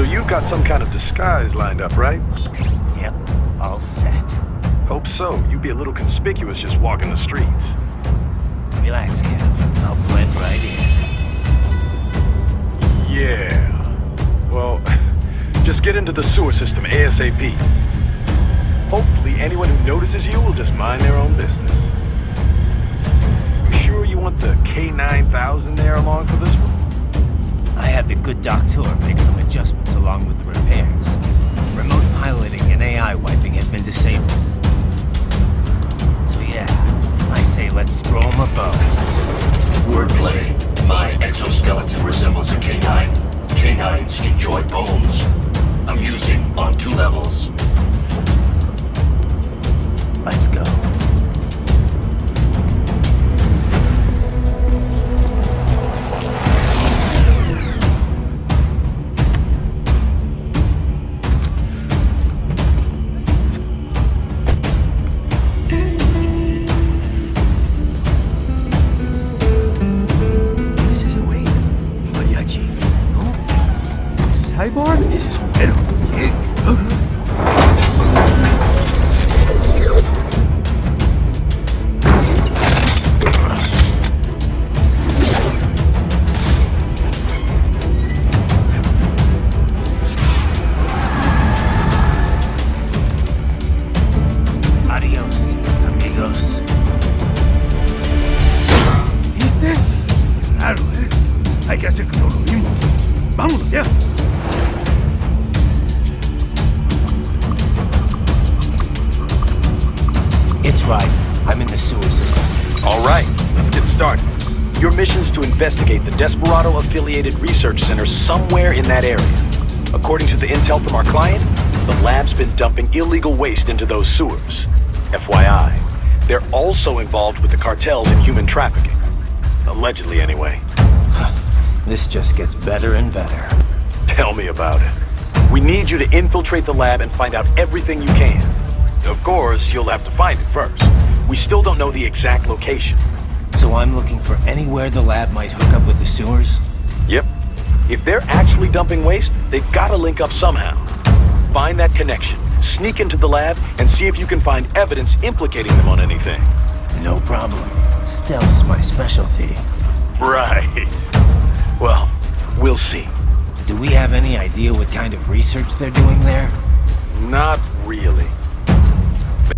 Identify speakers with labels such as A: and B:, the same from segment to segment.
A: you've got some kind of disguise lined up, right?
B: Yep, all set.
A: Hope so. You'd be a little conspicuous just walking the streets.
B: Relax, Kev. I'll blend right in.
A: Yeah. Well, just get into the sewer system ASAP. Hopefully anyone who notices you will just mind their own business. You sure you want the K9000 there along for this one?
B: I had the good doctor make some adjustments along with the repairs. Remote piloting and AI wiping have been disabled. So yeah, I say let's throw him a bone.
C: Wordplay. My exoskeleton resembles a canine. Canines enjoy bones. Amusing on 2 levels.
B: Let's go.
D: Cyborg? Ese sombrero. ¿Qué?
B: Adiós, amigos.
D: ¿Viste? Claro, ¿eh? Hay que hacer que no lo vimos. Vámonos ya.
B: It's right. I'm in the sewer system.
A: All right, let's get started. Your mission's to investigate the Desperado-affiliated research center somewhere in that area. According to the intel from our client, the lab's been dumping illegal waste into those sewers. FYI, they're also involved with the cartels in human trafficking. Allegedly, anyway.
B: This just gets better and better.
A: Tell me about it. We need you to infiltrate the lab and find out everything you can. Of course, you'll have to find it first. We still don't know the exact location.
B: So I'm looking for anywhere the lab might hook up with the sewers?
A: Yep. If they're actually dumping waste, they've got to link up somehow. Find that connection, sneak into the lab, and see if you can find evidence implicating them on anything.
B: No problem. Stealth's my specialty.
A: Right. Well, we'll see.
B: Do we have any idea what kind of research they're doing there?
A: Not really.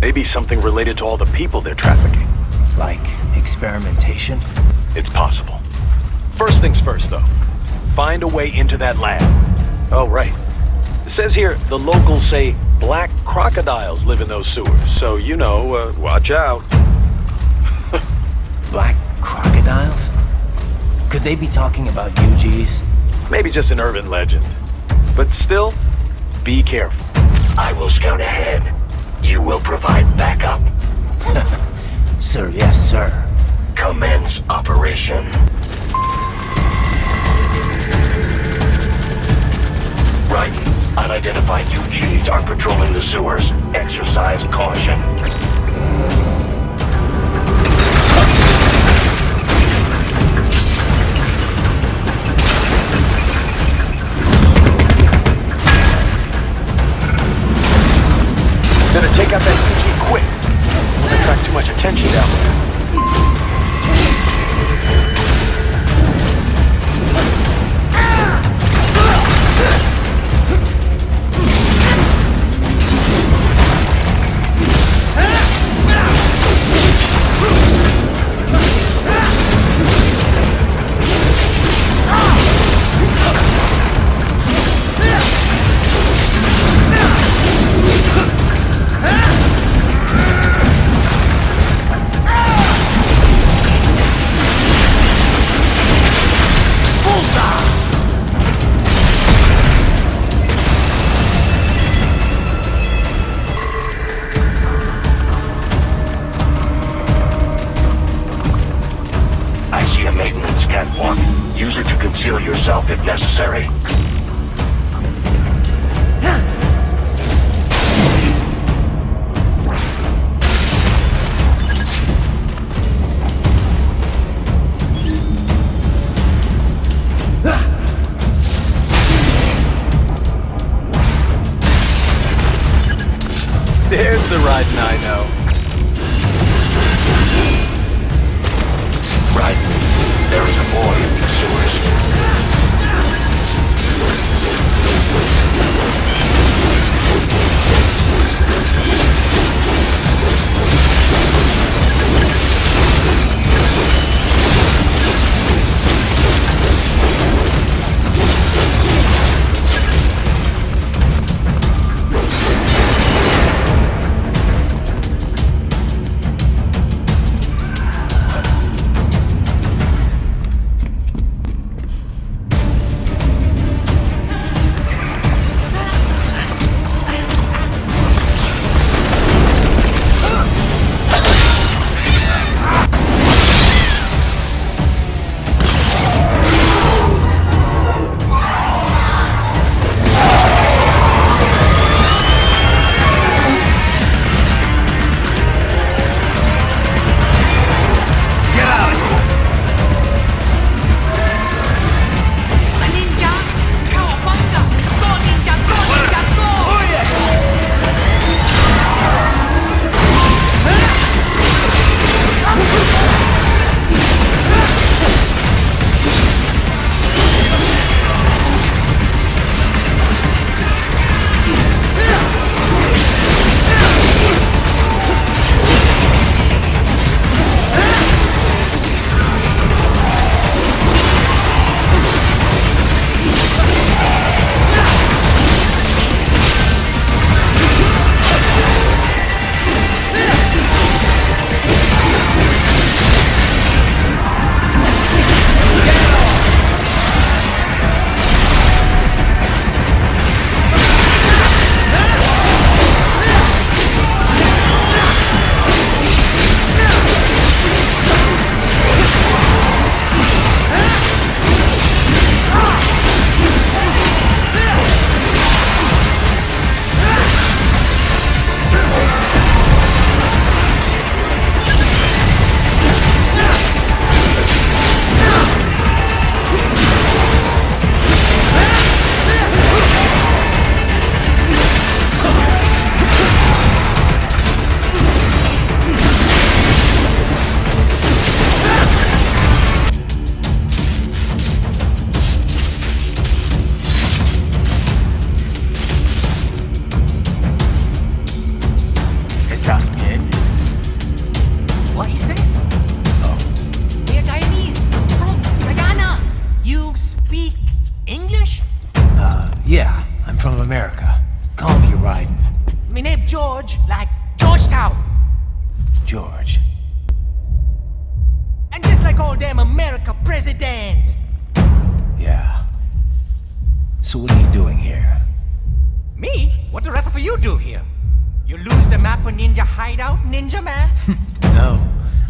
A: Maybe something related to all the people they're trafficking.
B: Like experimentation?
A: It's possible. First things first, though. Find a way into that lab. Oh, right. It says here the locals say black crocodiles live in those sewers, so you know, watch out.
B: Black crocodiles? Could they be talking about UGs?
A: Maybe just an urban legend. But still, be careful.
C: I will scout ahead. You will provide backup.
B: Sir, yes, sir.
C: Commence operation. Raiden, unidentified UGs are patrolling the sewers. Exercise caution.
A: Better take out that UG quick. Won't attract too much attention down there. There's the Raiden I know.
C: Raiden, there is a boy in these sewers.
B: Yeah, I'm from America. Call me Raiden.
E: My name George, like Georgetown.
B: George.
E: And just like all damn America president.
B: Yeah. So what are you doing here?
E: Me? What the rest of you do here? You lose the map of Ninja hideout, Ninja man?
B: No,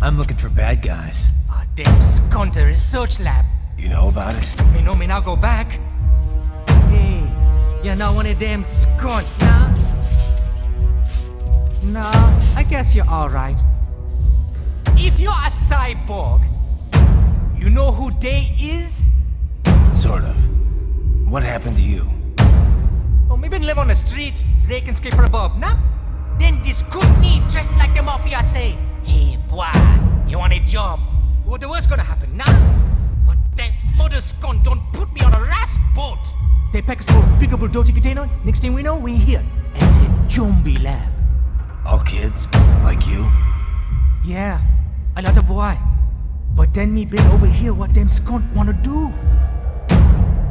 B: I'm looking for bad guys.
E: Ah, damn Skunter research lab.
B: You know about it?
E: Me know me now go back. Hey, you're not one of them skunt, nah? Nah, I guess you're alright. If you're a cyborg, you know who they is?
B: Sort of. What happened to you?
E: Oh, me been live on the street, rake and scrape for a bob, nah? Then this kootenai dressed like the mafia say, "Hey boy, you want a job?" What the worst gonna happen, nah? But that mother skunt don't put me on a ras boat. They pack us for pickable dirty container. Next thing we know, we here at the zombie lab.
B: All kids? Like you?
E: Yeah, a lot of boy. But then me been over here what them skunt wanna do.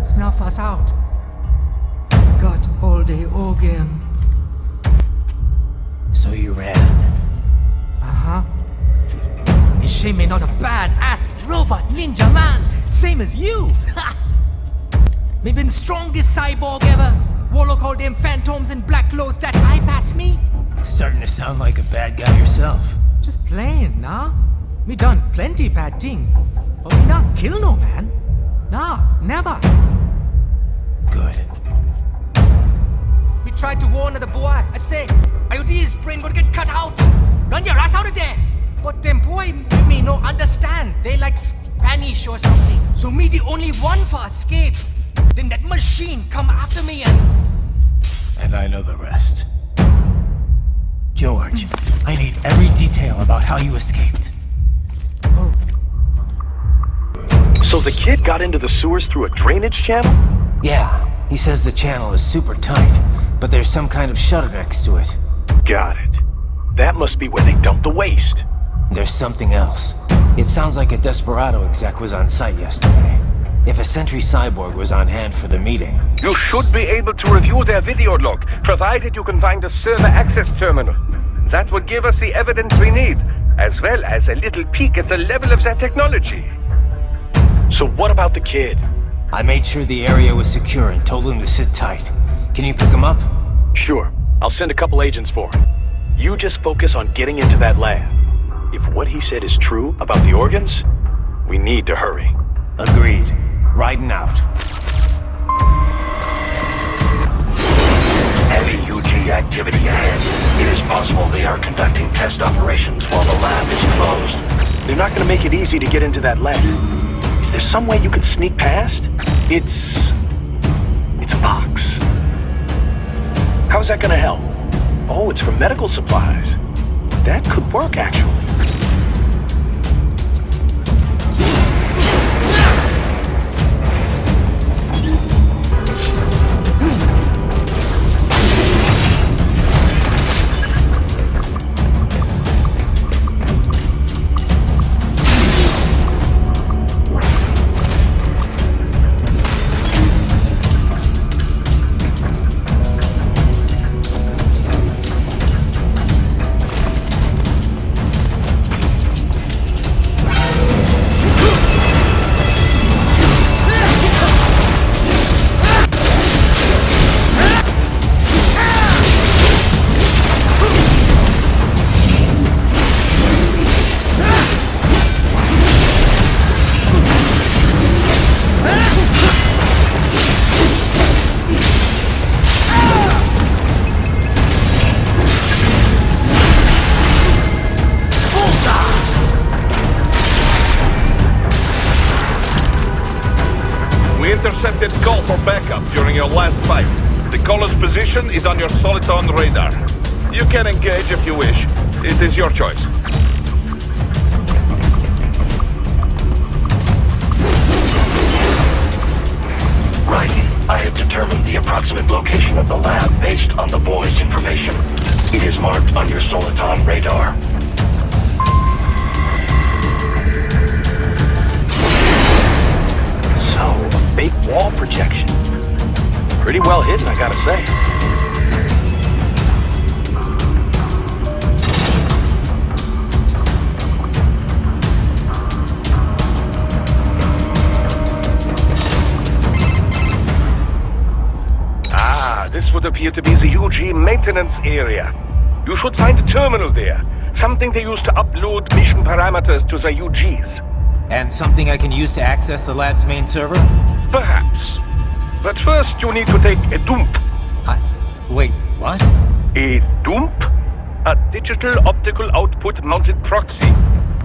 E: Snuff us out. Got all day again.
B: So you ran.
E: Uh-huh. Is she me not a bad-ass robot ninja man, same as you? Ha! Me been strongest cyborg ever. Warlock all them phantoms in black clothes that high past me.
B: Starting to sound like a bad guy yourself.
E: Just playing, nah? Me done plenty bad thing. But me not kill no man. Nah, never.
B: Good.
E: We tried to warn the boy. I say, IOD's brain gonna get cut out. Run your ass out of there. But them boy me no understand. They like Spanish or something. So me the only one for escape. Then that machine come after me and...
B: And I know the rest. George, I need every detail about how you escaped.
A: So the kid got into the sewers through a drainage channel?
B: Yeah, he says the channel is super tight, but there's some kind of shutter next to it.
A: Got it. That must be where they dumped the waste.
B: There's something else. It sounds like a Desperado exec was on site yesterday. If a Sentry cyborg was on hand for the meeting...
F: You should be able to review their video log, provided you can find a server access terminal. That would give us the evidence we need, as well as a little peek at the level of their technology.
A: So what about the kid?
B: I made sure the area was secure and told him to sit tight. Can you pick him up?
A: Sure. I'll send a couple agents for him. You just focus on getting into that lab. If what he said is true about the organs, we need to hurry.
B: Agreed. Riding out.
C: Heavy UG activity ahead. It is possible they are conducting test operations while the lab is closed.
A: They're not gonna make it easy to get into that lab. Is there some way you could sneak past? It's a box. How's that gonna help? Oh, it's for medical supplies. That could work, actually.
F: Intercepted call for backup during your last fight. The caller's position is on your Soliton radar. You can engage if you wish. It is your choice.
C: Right. I have determined the approximate location of the lab based on the boy's information. It is marked on your Soliton radar.
A: Fake wall projection. Pretty well hidden, I gotta say.
F: This would appear to be the UG maintenance area. You should find a terminal there. Something they use to upload mission parameters to the UGs.
B: And something I can use to access the lab's main server?
F: Perhaps. But first you need to take a dump.
B: Wait, what?
F: A dump? A digital optical output mounted proxy.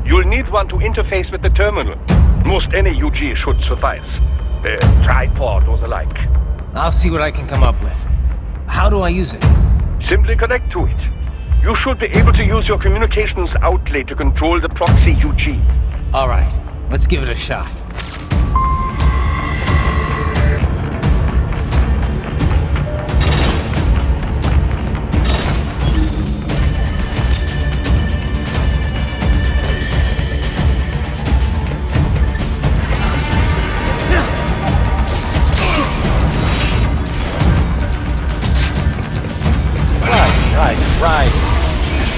F: You'll need one to interface with the terminal. Most any UG should suffice. A tripod or the like.
B: I'll see what I can come up with. How do I use it?
F: Simply connect to it. You should be able to use your communications outlay to control the proxy UG.
B: Alright, let's give it a shot.
A: Right.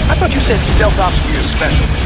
A: I thought you said stealth ops were your specialty.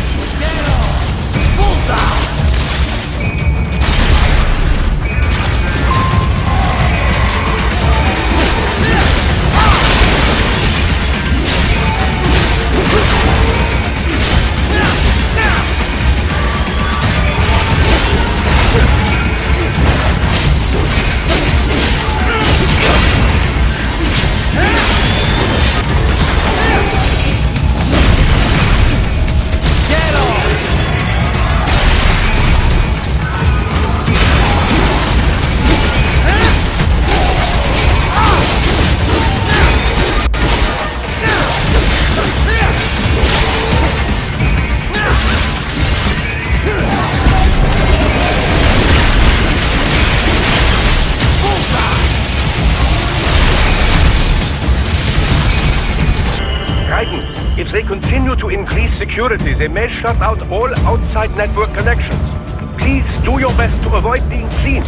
F: If they continue to increase security, they may shut out all outside network connections. Please do your best to avoid being seen.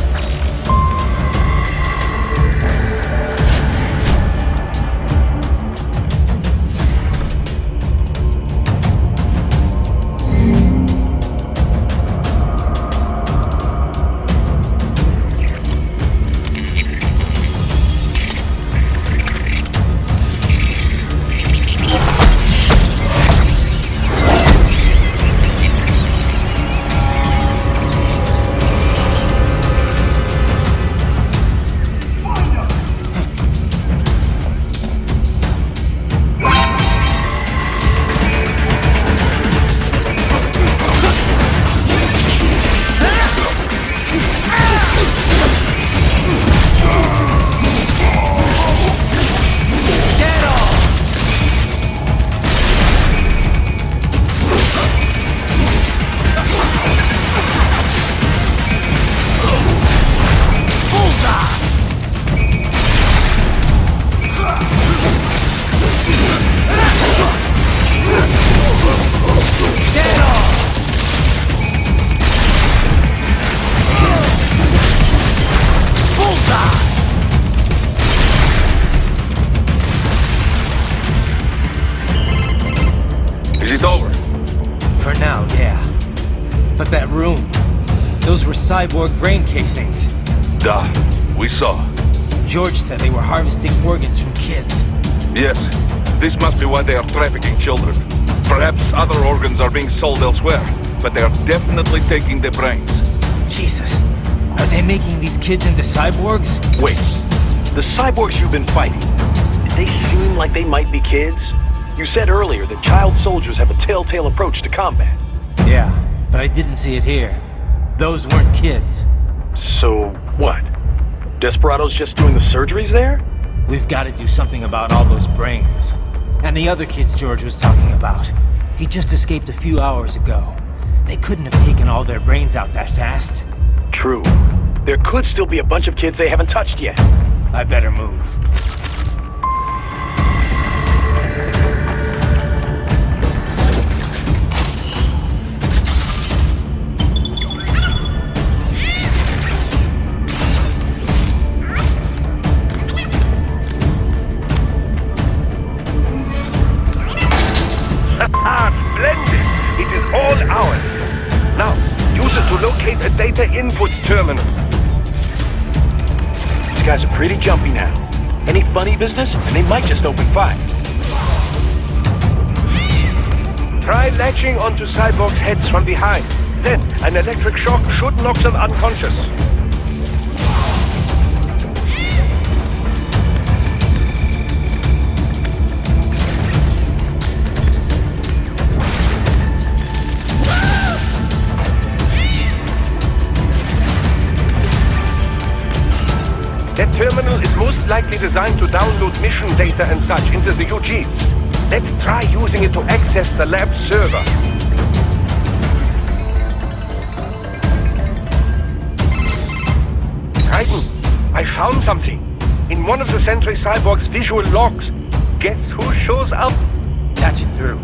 B: Cyborg brain casings.
F: Duh, we saw.
B: George said they were harvesting organs from kids.
F: Yes, this must be why they are trafficking children. Perhaps other organs are being sold elsewhere, but they are definitely taking their brains.
B: Jesus, are they making these kids into cyborgs?
A: Wait, the cyborgs you've been fighting, did they seem like they might be kids? You said earlier that child soldiers have a telltale approach to combat.
B: Yeah, but I didn't see it here. Those weren't kids.
A: So, what? Desperado's just doing the surgeries there?
B: We've got to do something about all those brains. And the other kids George was talking about. He just escaped a few hours ago. They couldn't have taken all their brains out that fast.
A: True. There could still be a bunch of kids they haven't touched yet.
B: I better move.
F: Splendid! It is all ours. Now, use it to locate a data input terminal.
A: These guys are pretty jumpy now. Any funny business, and they might just open fire.
F: Try latching onto cyborgs' heads from behind. Then, an electric shock should knock them unconscious. That terminal is most likely designed to download mission data and such into the UGs. Let's try using it to access the lab server. Raiden, I found something. In one of the Sentry Cyborg's visual logs. Guess who shows up?
B: Patch it through.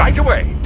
F: Right away.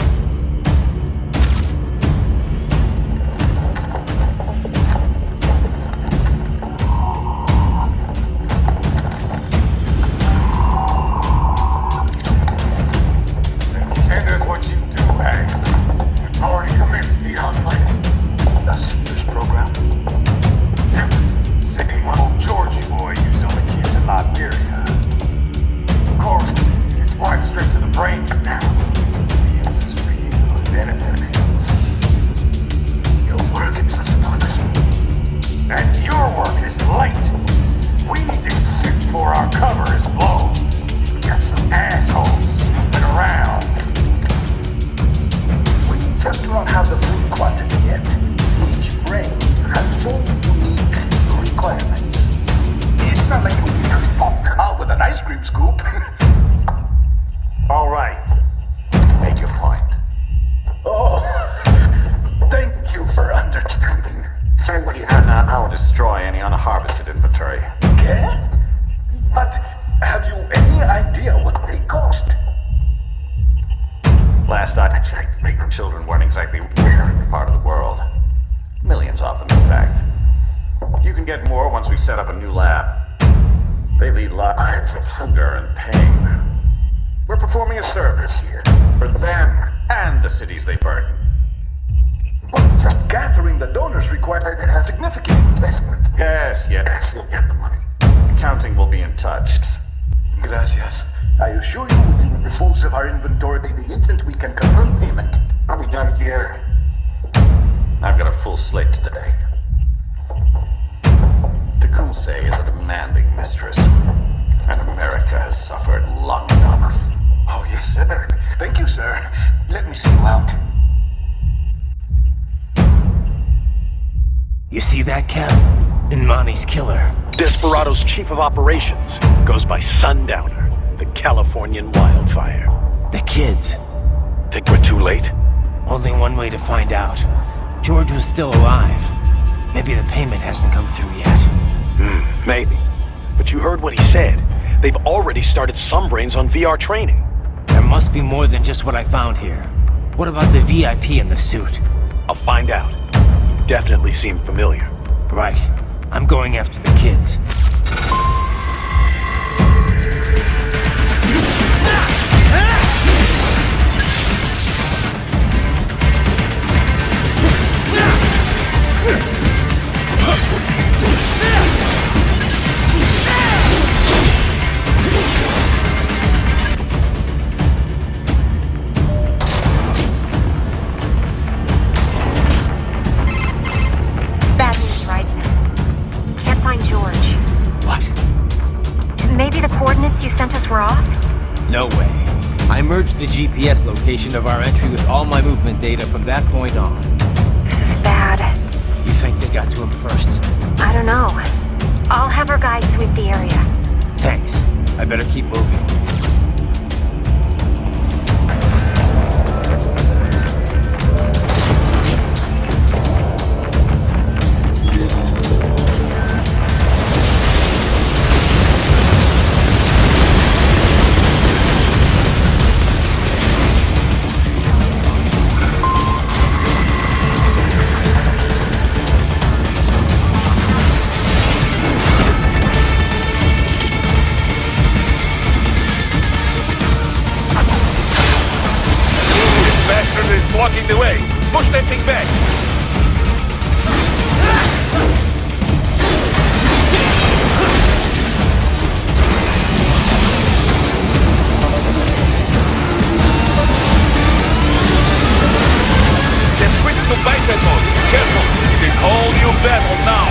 G: Children weren't exactly where in the part of the world. Millions of them, in fact. You can get more once we set up a new lab. They lead lives of hunger and pain. We're performing a service here for them and the cities they burden.
H: But gathering the donors required a significant investment.
G: Yes, you'll get the money. Accounting will be in touch.
H: Gracias. I assure you we will dispose of our inventory the instant we can confirm payment.
G: Are we done here? I've got a full slate today. Tecumseh is a demanding mistress, and America has suffered long enough.
H: Oh, yes, sir. Thank you, sir. Let me see you out.
B: You see that, Kev? Inmani's killer.
A: Desperado's chief of operations goes by Sundowner, the Californian wildfire.
B: The kids.
A: Think we're too late?
B: Only one way to find out. George was still alive. Maybe the payment hasn't come through yet.
A: Maybe. But you heard what he said. They've already started some brains on VR training.
B: There must be more than just what I found here. What about the VIP in the suit?
A: I'll find out. You definitely seem familiar.
B: Right. I'm going after the kids.
I: Bad news, Raiden. Can't find George.
B: What?
I: Maybe the coordinates you sent us were off?
B: No way. I merged the GPS location of our entry with all my movement data from that point on.
I: Bad.
B: You think they got to him first?
I: I don't know. I'll have our guys sweep the area.
B: Thanks. I better keep moving.
F: Blocking the way. Push that thing back. Then switch to biped mode. Careful. It is all new battle now.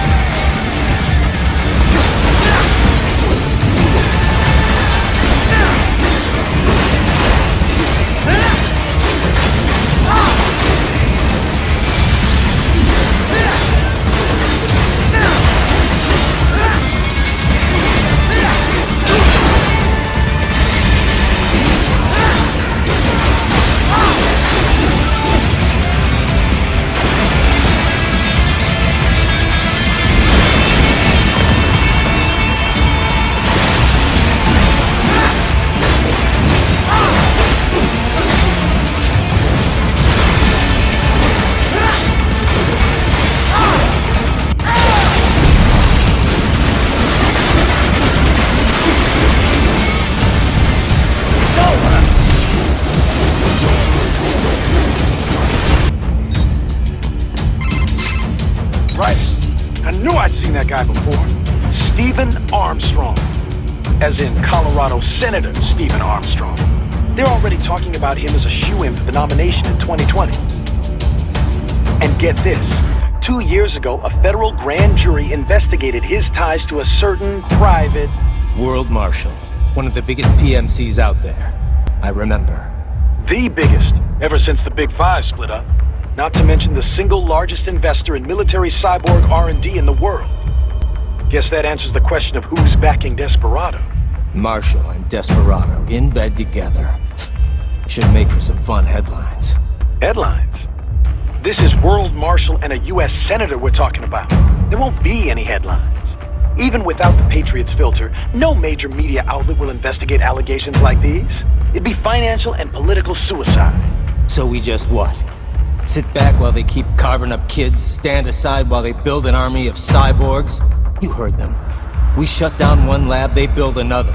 A: That guy before. Stephen Armstrong. As in Colorado Senator Stephen Armstrong. They're already talking about him as a shoo-in for the nomination in 2020. And get this. 2 years ago, a federal grand jury investigated his ties to a certain private...
B: World Marshal. One of the biggest PMCs out there. I remember.
A: The biggest, ever since the Big Five split up. Not to mention the single largest investor in military cyborg R&D in the world. Guess that answers the question of who's backing Desperado.
B: Marshall and Desperado in bed together. Should make for some fun headlines.
A: Headlines? This is World Marshal and a U.S. Senator we're talking about. There won't be any headlines. Even without the Patriots filter, no major media outlet will investigate allegations like these. It'd be financial and political suicide.
B: So we just what? Sit back while they keep carving up kids, stand aside while they build an army of cyborgs? You heard them. We shut down one lab, they build another.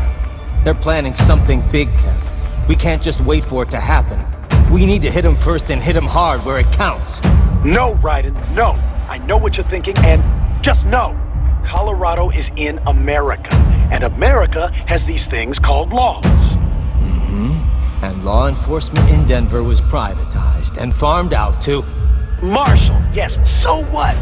B: They're planning something big, Kev. We can't just wait for it to happen. We need to hit them first and hit them hard where it counts.
A: No, Raiden, no. I know what you're thinking, and just know. Colorado is in America, and America has these things called laws.
B: And law enforcement in Denver was privatized and farmed out to...
A: Marshall, yes, so what?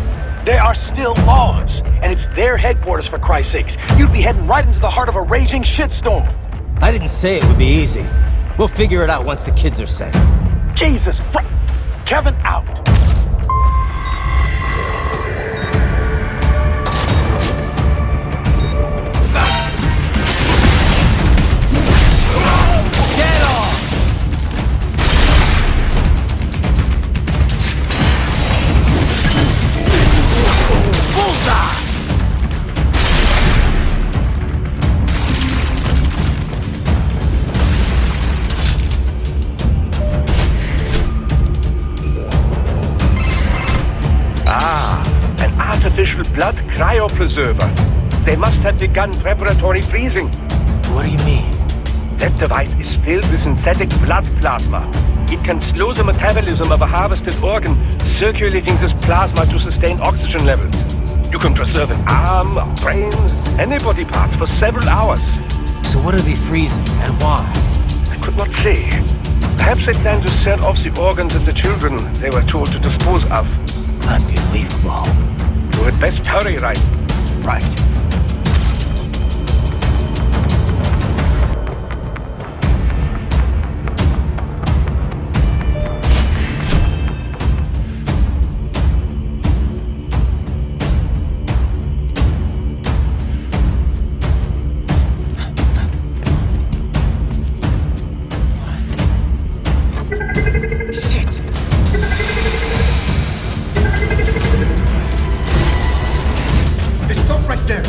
A: There are still laws, and it's their headquarters, for Christ's sakes. You'd be heading right into the heart of a raging shitstorm.
B: I didn't say it would be easy. We'll figure it out once the kids are safe.
A: Jesus Christ. Kevin out.
E: Get off! Bullseye!
F: An artificial blood cryopreserver. They must have begun preparatory freezing.
B: What do you mean?
F: That device is filled with synthetic blood plasma. It can slow the metabolism of a harvested organ, circulating this plasma to sustain oxygen levels. You can preserve an arm, a brain, any body part for several hours.
B: So what are they freezing, and why?
F: I could not say. Perhaps they plan to sell off the organs of the children they were told to dispose of.
B: Unbelievable.
F: You had best hurry, right?
B: Right.
D: Stop right there!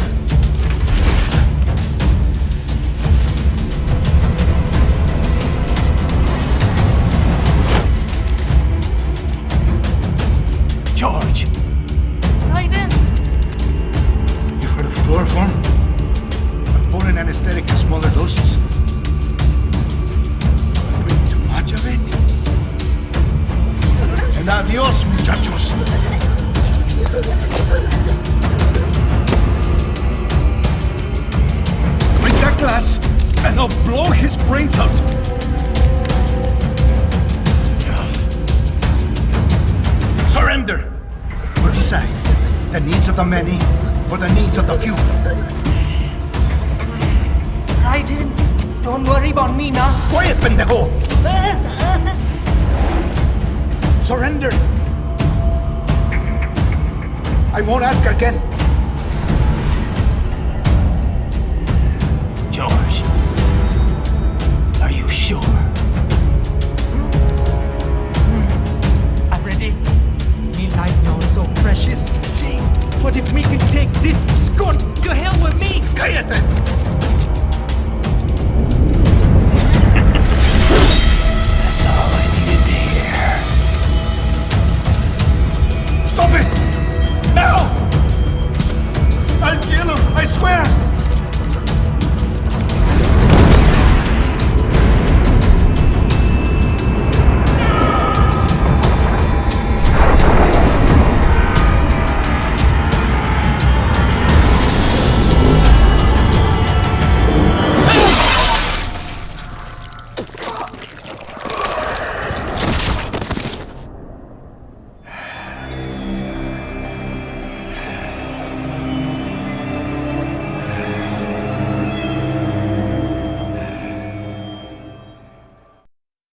D: George!
E: Raiden!
D: You've heard of chloroform? A potent anesthetic in smaller doses. Drink too much of it? And adios, muchachos! Break that glass, and I'll blow his brains out! Surrender! Or decide, the needs of the many or the needs of the few.
E: Raiden, don't worry about me now.
D: Quiet, pendejo! Surrender! I won't ask again.